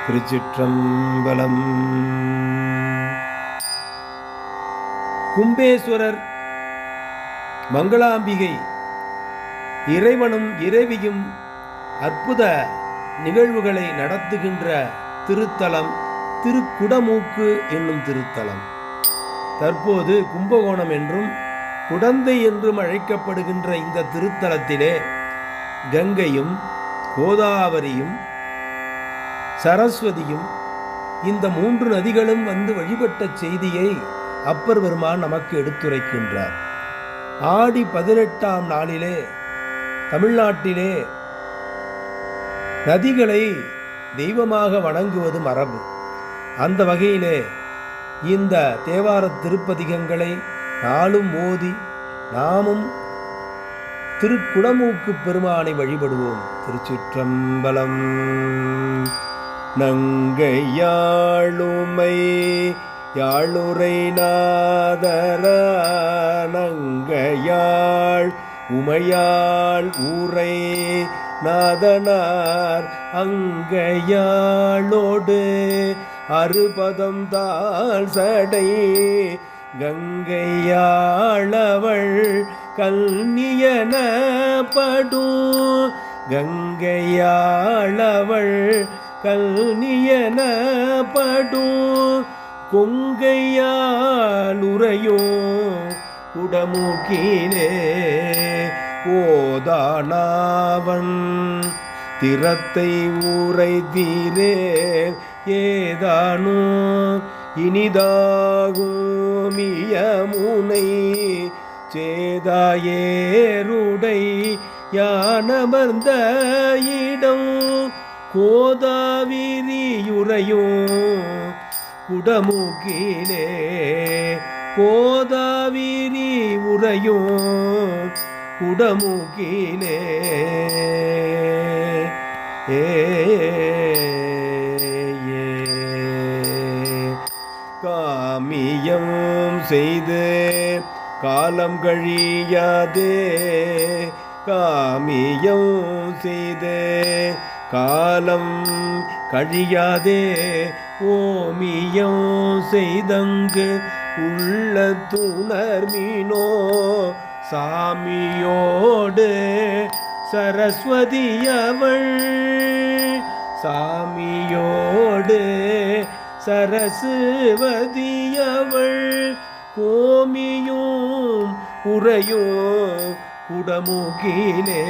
திருச்சிற்றம்பலம். கும்பேஸ்வரர் மங்களாம்பிகை இறைவனும் இறைவியும் அற்புத நிகழ்வுகளை நடத்துகின்ற திருத்தலம் திருக்குடமூக்கு என்னும் திருத்தலம். தற்போது கும்பகோணம் என்றும் குடந்தை என்றும் அழைக்கப்படுகின்ற இந்த திருத்தலத்திலே கங்கையும் கோதாவரியும் சரஸ்வதியும் இந்த 3 நதிகளும் வந்து வழிபட்ட செய்தியை அப்பர் பெருமான் நமக்கு எடுத்துரைக்கின்றார். ஆடி 18ஆம் நாளிலே தமிழ்நாட்டிலே நதிகளை தெய்வமாக வணங்குவது மரபு. அந்த வகையிலே இந்த தேவார திருப்பதிகங்களை நாளும் ஓதி நாமும் திருக்குடமூக்கு பெருமானை வழிபடுவோம். திருச்சிற்றம்பலம். நங்கையாளுமை யாழுரை நாதர நங்கையாள் உமையாள் ஊரை நாதனார் அங்கையாளோடு அறுபதம் தாழ் சடை கங்கையாளவள் கல்னியனப்படும் கங்கையாளவள் கல்னியனப்படும் கொங்கையாளுரையோ குடமூக்கிலே ஓதானாவன் திறத்தை ஊரை தீரே ஏதானோ இனிதாகுமியமுனை சேதாயேருடை யானமர்ந்த இடம் கோதாவிரியுரையோ குடமூக்கிலே கோதாவிரி உரையோ குடமூக்கிலே காமியம் செய்து காலம் கழியாதே காமியம் செய்து காலம் கழியாதே ஓமியம் செய்தங்கு உள்ள துணர்மீனோ சாமியோடு சரஸ்வதியவள் சாமியோடு சரஸ்வதியவள் கோமியும் உரையும் குடமூக்கிலே